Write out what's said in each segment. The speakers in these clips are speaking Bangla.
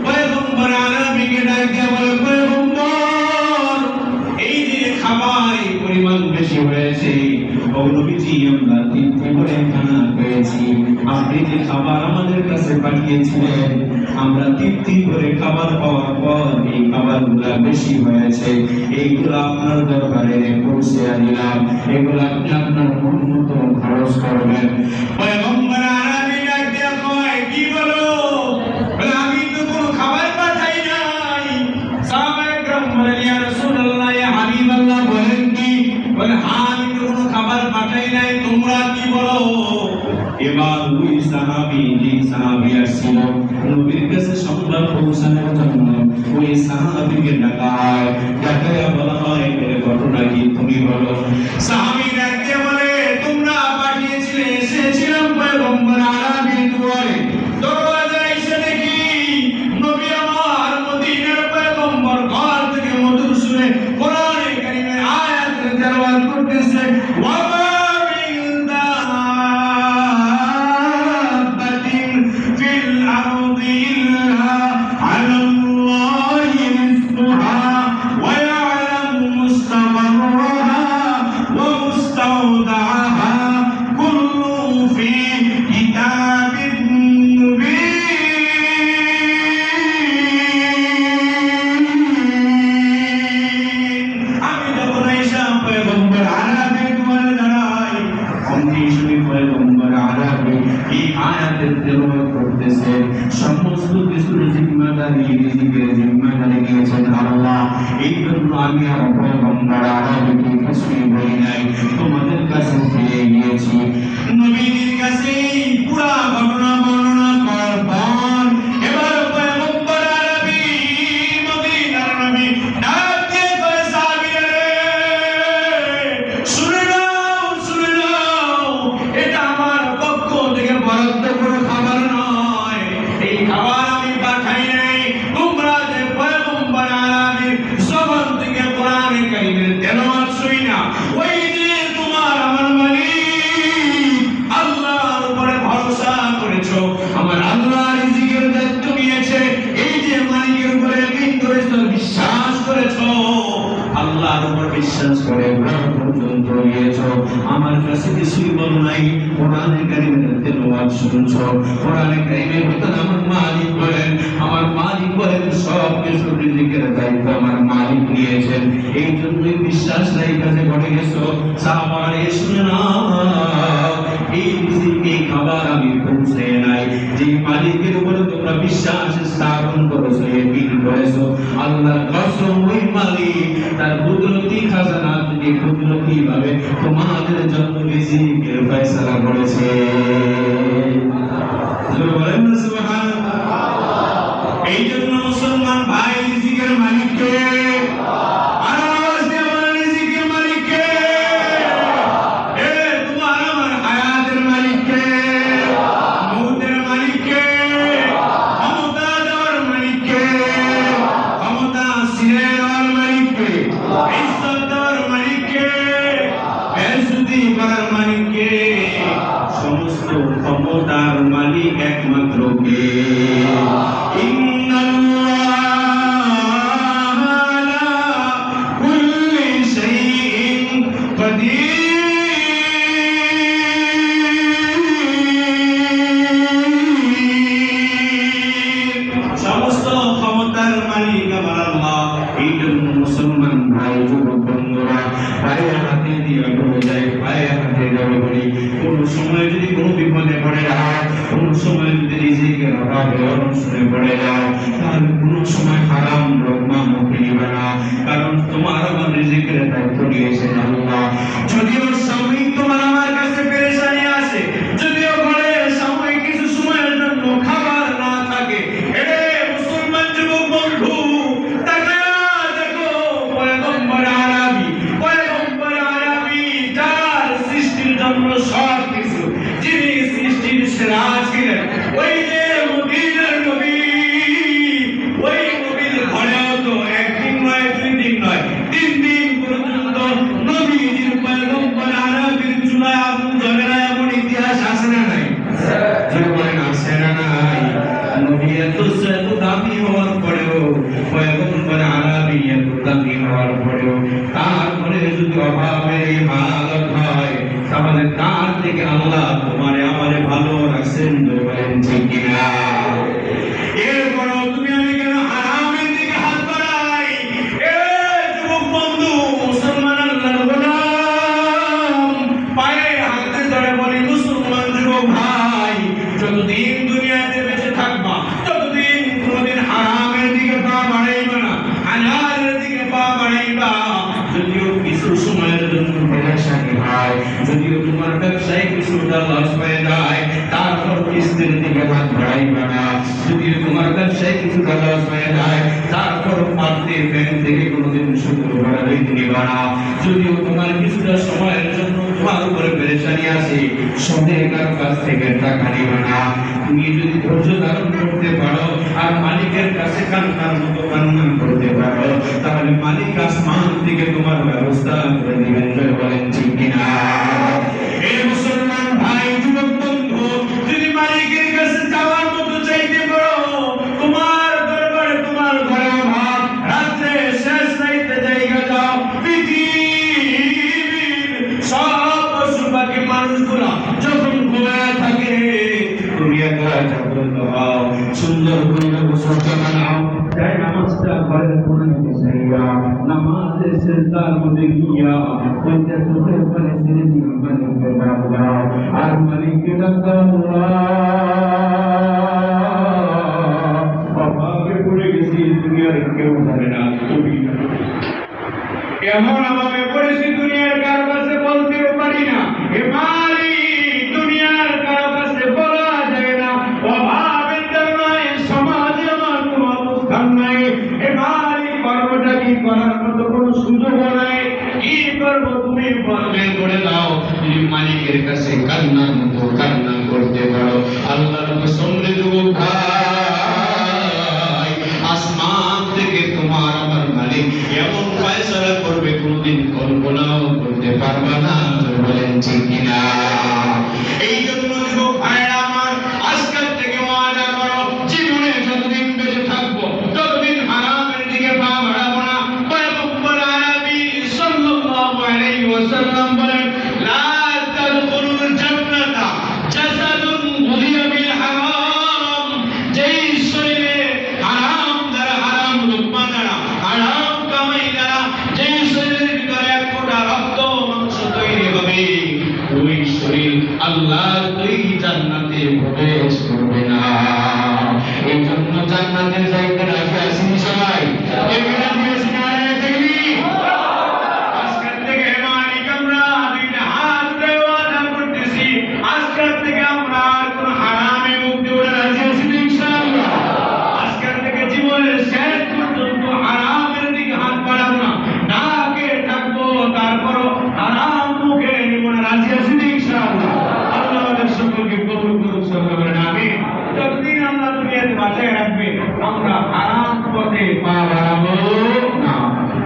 পয়গম্বর আরবিকে ডাকে বলে, পয়গম্বর এই যে খাবার পরিমাণ বেশি হয়েছে, ও নবীজি আমরা তৃপ্তি করে খানা পেয়েছি, আপনি যে খাবার আমাদের কাছে পাঠিয়েছিলেন আমরা তৃপ্তি করে খাবার পাওয়ার পর এই খাবারগুলো বেশি হয়েছে, এইগুলো আপনার দরবারে পৌঁছে দিলাম, এগুলো আপনি আপনার মন মতো খরচ করবেন। পয়গম্বর আরবি ডাক দিয়ে কয়, কি বলো? আমি তো কোনো খাবার পাঠাই নাই। সাহাবায়ে কেরাম বলেন, ইয়া রাসূলুল্লাহ, ইয়া হাবিবাল্লাহ, বলেন কি? বলে, হ্যাঁ আমি তো কোনো খাবার পাঠাই নাই, তোমরা কি বলো? এবার ওই সাহাবী, যে সাহাবী আসছিল নবীর কাছে সংবাদ পৌঁছানোর জন্য, ওই সাহাবীকে ডাকায়, ডাকায় বলা হয়, ঘটনা কি তুমি বলো? সাহাবী ডাকতে বলে, তোমরা পাঠিয়েছিলে, এসেছিলাম পয়গম্বর আরবির দুয়ারে, দরওয়াজায় এসে দেখি নবী আমার মদিনার পয়গম্বর ঘর থেকে মধুর সুরে কোরআনে কারীমের আয়াত তেলাওয়াত করতেছে। ওয়া মা মিন দাব্বাতিন ফিল আরদি ইল্লা আলাল্লাহি রিজকুহা ওয়া ইয়ালামু মুস্তাকাররাহা ওয়া মুস্তাওদাআহা কুল্লুন ফি কিতাবিন মুবিন। আমি যখন আয়েশা পয়গম্বর আরবির দুয়ারে দাঁড়াই, অমনি শুনি পয়গম্বর আরবি এই আয়াতের তেলাওয়াত করতেছে। সমস্ত কিছুর জিম্মাদারি, রিজিকের জিম্মাদারি নিয়েছেন আল্লাহ। এই জন্য আমি আর পয়গম্বর আরবিকে কিছুই বলি নাই, তোমাদের কাছে ফিরে গিয়েছি। নবীর কাছে পুরা ঘটনা বর্ণনা করার পর এবার পয়গম্বর আরবি, মদিনার নবী ডাক দিয়ে কয়, সাহাবীরা রে, শুনে নাও, শুনে নাও, এটা আমার পক্ষ থেকে বরাদ্দ কোনো খাবার নয়, এই খাবার আমি পাঠাই নাই। তোমরা যে পয়গম্বর আরবির জবান থেকে কোরআনে কারীমের তেলাওয়াত শুই না, ওই যে তোমার আমার মালিক আল্লাহর উপরে ভরসা করেছো, আমার আল্লাহ রিজিকের দায়িত্ব নিয়েছে, এই যে মালিকের উপরে ইয়াকিন করেছো, বিশ্বাস করেছো, আল্লাহর উপর বিশ্বাস করে মরণ পর্যন্ত গিয়েছো, আমার কাছে কিছুই বলো নাই, কোরআনে কারীমের তেলাওয়াত শুনছো। কোরআনে কারীমের ভিতরে আমার মালিক বলেন, আমার মালিক বলেন সব কিছু রিজিকের দায়িত্ব আমার মালিক নিয়েছেন, এই জন্যই বিশ্বাস রাইখা যে ঘটে গেছো। সাহাবারা এ শুনে নাও, এই রিজিক, এই খাবার আমি পৌঁছে নাই, যে মালিকের উপরে তোমরা বিশ্বাস স্থাপন করেছো, ইয়াকিন করেছো, আল্লাহর কসম ওই মালিক তার কুদরতি খাজানা থেকে কুদরতি ভাবে তোমাদের জন্য রিজিকের ফয়সালা করেছে। বলেন না সুবহানাল্লাহ। এই জন্য মুসলমান ভাই, রিজিকের মালিক কে? আওয়াজ দিয়ে বলেন, রিজিকের মালিক কে? এ তোমার আমার হায়াতের মালিক কে? মউতের মালিক কে? ক্ষমতা দেওয়ার মালিক কে? ক্ষমতা ছিনিয়ে নেওয়ার মালিক কে? ইজ্জত দেওয়ার মালিক কে? বেইজ্জতি করার মালিক কে? সমস্ত ক্ষমতার মালিক একমাত্র কে? ইন্নাল্লাহা আলা কুল্লি শাইইন কাদির। সমস্ত ক্ষমতার মালিক আমার আল্লাহ। এই জন্য মুসলমান ভাই, যুবক বন্ধুরা, পায়ে হাতে দিয়ে বলে যায়, পায়ে হাতে ধরে বলি, কোন সময় যদি কোনো বিপদে পড়ে যায়, কোন সময় যদি রিজিকের অভাবে অনশনে পড়ে যায়, তাহলে কোন সময় হারাম লোকমা মুখে নিবে না, কারণ তোমার আমার রিজিকের দায়িত্ব নিয়েছেন আল্লাহ। যদিও সাময়িক তোমার আমার কাছে পেরেশানি আসে, যদিও ঘরে সাময়িক কিছু সময়ের জন্য খাবার না থাকে, এরে মুসলমান যুবক বন্ধু, তাকায়া দেখো পয়গম্বর আরবি, পয়গম্বর আরবি যার সৃষ্টির জন্য সব কিছু, যিনি সৃষ্টির সেরা ছিলেন, ওই যে মদিনার নবী, ওই নবীর ঘরেও তো একদিন নয়, 2 দিন নয়, 3 দিন পর্যন্ত নবীজির পয়গম্বর দামি হওয়ার পরেও, পয়গম্বর আরাবিয়া দামি হওয়ার পরেও তারপরে যদি অভাবের এই হালত হয়, তাহলে তার থেকে আল্লাহ তোমারে আমারে ভালো রাখছেন। বলেন ঠিক কিনা? এরপরও তুমি আমি কেন হারামের দিকে হাত বাড়াই? এ যুবক বন্ধু, মুসলমান আল্লাহর গোলাম, পায়ে হাতে ধরে বলি মুসলমান যুবক ভাই, যতদিন দুনিয়াতে বেঁচে থাকবা, ততদিন কোনদিন হারামের দিকে পা বাড়াইবা না, হালালের দিকে পা বাড়াইবা। যদিও কিছু সময়ের জন্য পেরেশানি হয়, যদিও তোমার ব্যবসায় কিছুটা লস হয়ে যায়, তারপর কিস্তির দিকে হাত বাড়াইবা না। যদিও তোমার ব্যবসায় কিছুটা লস হয়ে যায়, তারপর পাত্রের ব্যাংক থেকে কোনোদিন সুদ বাড়াই নিবা না। যদিও তোমার কিছুটা সময়ের জন্য তোমার উপরে পেরেশানি আসে, সুদের কারো কাছ থেকে টাকা নিবা না। তুমি যদি ধৈর্য ধারণ করতে পারো আর মালিকের কাছে কান্নার মতো কান্না করতে পারো, তাহলে মালিক আসমান থেকে তোমার ব্যবস্থা করে দিবেন। বলেন ঠিক কিনা? এই মুসলমান ভাই, যুবক বন্ধু, যদি মালিকের কাছে যাওয়ার মতো চাইতে পারো, তোমার দরবারে তোমার ঘরে অভাব, রাত্রে শেষ রাইতে জায়গা যাও, পৃথিবীর সব পশু পাখি মানুষগুলা যখন ঘুমায় থাকে, তুমি একবার জাগ্রত হও, সুন্দর করে গোসল নাও, তাই নামাজটা ঘরের কোণে বসাইয়া নামাজের সিজদার মধ্যে গিয়া ওইটা চোখের পানে ছেড়ে দিয়ে মালিককে ডাক দাও, আর মালিককে ডাক দাও, অভাবে পড়ে গেছি, দুনিয়ার কেউ জানে না, তুমি এমন অভাবে পড়েছি দুনিয়ার কারো কাছে বলতেও পারি না। হে মালিক, দুনিয়ার কারো কাছে বলা যায় না, অভাবের কারণে সমাজে আমার কোনো অবস্থান নাই। হে মালিক, কর্মটা কি করার মতো কোনো সুযোগ নাই, কি করবো তুমি বের করে দাও। তুমি মালিকের কাছে কান্নার মতো কান্না করতে পারো। আল্লাহর কসম রে যুবক ভাই, আসমান থেকে তোমার আমার মালিক এমন ফয়সালা করবে কোনদিন কল্পনাও করতে পারবা না। বলেন ঠিক কিনা? এই জন্য যুবক ভাইরা আমার, আজকের থেকে ওয়াদা করো, জীবনে যতদিন বেঁচে থাকবো ততদিন হারামের দিকে পা বাড়াবো না। পয়গম্বর আরবি সাল্লাল্লাহু আলাইহি ওয়াসাল্লাম বলেন, লা তাদখুলুল জান্নাতা জাসাদুন গুযিয়া বিল হারাম। যেই শরীরে হারাম দ্বারা, হারাম লোকমা দ্বারা, হারাম কামাই দ্বারা যেই শরীরের ভিতরে এক ফোঁটা রক্ত মাংস তৈরি হবে, ওই শরীর আল্লাহর তৈরি জান্নাতে প্রবেশ করবে না। এই জন্য জান্নাতের যাইতে রাখে আসেন সবাই। এগুলা দিয়েছি না দেখবি। আজকের থেকে মালিক আমরা দুইটা হাত ধরে ওয়াদা করতেছি, আজকের থেকে আমরা আর কোনো হারামে মুখ দেব না, রাজি আছি ইনশাআল্লাহ। আজকের থেকে জীবনের শেষ পর্যন্ত হারামের দিকে হাত বাড়াবো না, না খেয়ে থাকবো, তারপরও হারাম মুখে নিব না, রাজি আছি ইনশাআল্লাহ। আল্লাহ আমাদের সকলকে কবুল করুন, সকলে বলেন আমিন। যতদিন আল্লাহ দুনিয়াতে বাঁচিয়ে রাখবে, আমরা হারাম পথে পা বাড়াবো না,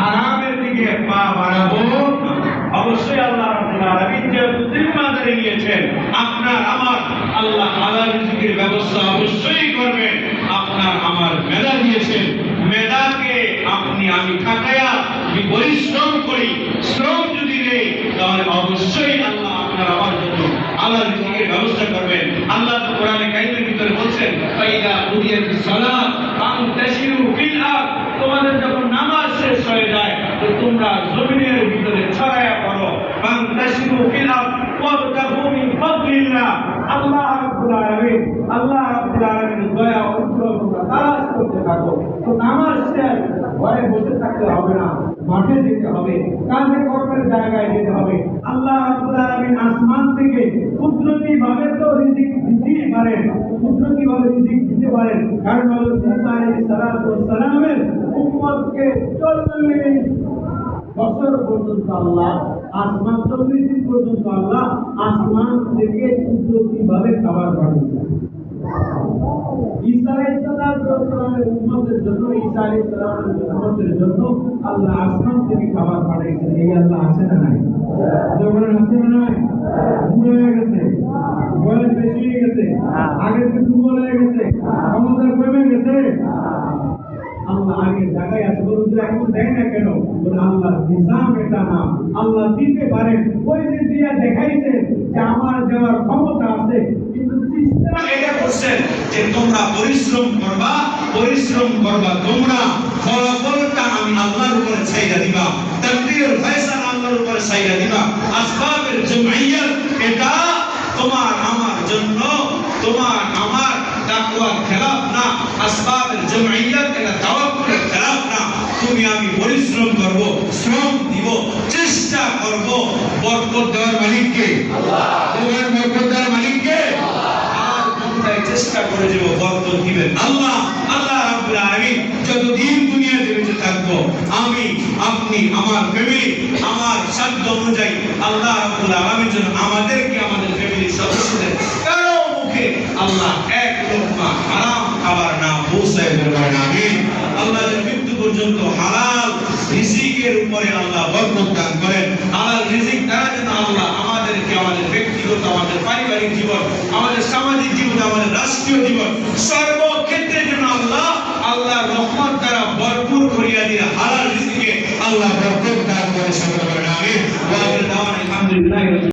হারামের দিকে পা বাড়াবো না। অবশ্যই আল্লাহ রাব্বুল আলামিন যেহেতু জিম্মাদারি নিয়েছেন, আপনার আমার আল্লাহ হালাল রিজিকের ব্যবস্থা অবশ্যই করবেন। আপনার আমার মেধা দিয়েছেন, মেধাকে আপনি আমি খাটায়া যদি পরিশ্রম করি, শ্রম যদি নেই, তাহলে অবশ্যই আল্লাহ আপনার আমার জন্য হালাল রিজিকের ব্যবস্থা করবেন। আল্লাহ তো কোরআনে কারীমের ভিতরে বলছেন, ফাইদা কুদিয়াতিস সালাত ফান্তাশিরু ফিল আরদ। তোমাদের যখন নামাজ শেষ হয়ে যায়, তো তোমরা জমিনের ভিতরে ছড়ায়া পড়ো। ফান্তাশিরু ফিল আরদ ওয়াবতাগু মিন ফাদলিল্লাহ। আল্লাহ রাব্বুল আলামিন, আল্লাহ রাব্বুল আলামিনের দয়া ও অনুগ্রহ তোমরা তালাশ করতে থাকো। তো নামাজ শেষ ঘরে বসে থাকতে হবে না, মাঠে যেতে হবে, কাজে কর্মের জায়গায় যেতে হবে। আল্লাহ রাব্বুল আলামিন আসমান থেকে কুদরতি ভাবে তো রিজিক দিতে পারেন, কুদরতি ভাবে রিজিক দিতে পারেন। কারণ হলো ঈসা আলাইহিস সালামের উম্মতকে 40 বছর পর্যন্ত আল্লাহ আসমান, 40 দিন পর্যন্ত আল্লাহ আসমান থেকে কুদরতি ভাবে খাবার পাঠিয়েছেন। ঈসা আলাইহিস সালামের উম্মতের জন্য, ঈসা আলাইহিস সালামের উম্মতের জন্য আল্লাহ আসমান থেকে খাবার পাঠিয়েছেন। এই আল্লাহ আছে না নাই? যখন আছে না নাই? বুড়ো হয়ে গেছে, বয়স বেশি হয়ে গেছে, আগের থেকে দুর্বল হয়ে গেছে, ক্ষমতা কমে গেছে, আল্লাহ আগে জায়গায় আছে, বলুন যে এখন দেয় না কেন? বলে আল্লাহ নিজাম এটা না, আল্লাহ দিতে পারেন, ওই যে দিয়া দেখাইছেন যে আমার দেওয়ার ক্ষমতা আছে, কিন্তু সিস্টেম এটা করছেন যে তোমরা পরিশ্রম করবা তোমরা, ফলাফলটা আমি আল্লাহর উপরে ছাইড়া দিবা, তাকদীরের ফয়সালা আল্লাহর উপরে ছাইড়া দিবা। আসবাবের জমঈয়ত এটা তোমার আমার জন্য, তোমার আমার তাকওয়ার খেলাফ না। আসবাবের জমঈয়ত এটা তাওয়াক্কুলের খেলাফ না। তুমি আমি পরিশ্রম করব, শ্রম দিব, চেষ্টা করব। বরকত দেওয়ার মালিক কে? আল্লাহ। বরকত দেওয়ার মালিক কে? চেষ্টা করে যাব, বরকত দিবেন আল্লাহ। আল্লাহ রাব্বুল আলামিন যতদিন দুনিয়াতে বেঁচে থাকবো, আমি আপনি আমার ফ্যামিলি আমার সাধ্য অনুযায়ী আল্লাহ রাব্বুল আলামিন যেন আমাদেরকে আমাদের ফ্যামিলির সদস্যদের কারো মুখে আল্লাহ এক লোকমা হারাম খাবার না পৌঁছায় দেবেন, আমিন। আল্লাহ যেন মৃত্যু পর্যন্ত হালাল রিজিকের উপরে আল্লাহ বরকত দান করেন। হালাল রিজিক দ্বারা যেন আল্লাহ আমাদেরকে আমাদের ব্যক্তিগত, আমাদের পারিবারিক জীবন, আমাদের সামাজিক জীবন, আমাদের রাষ্ট্রীয় জীবন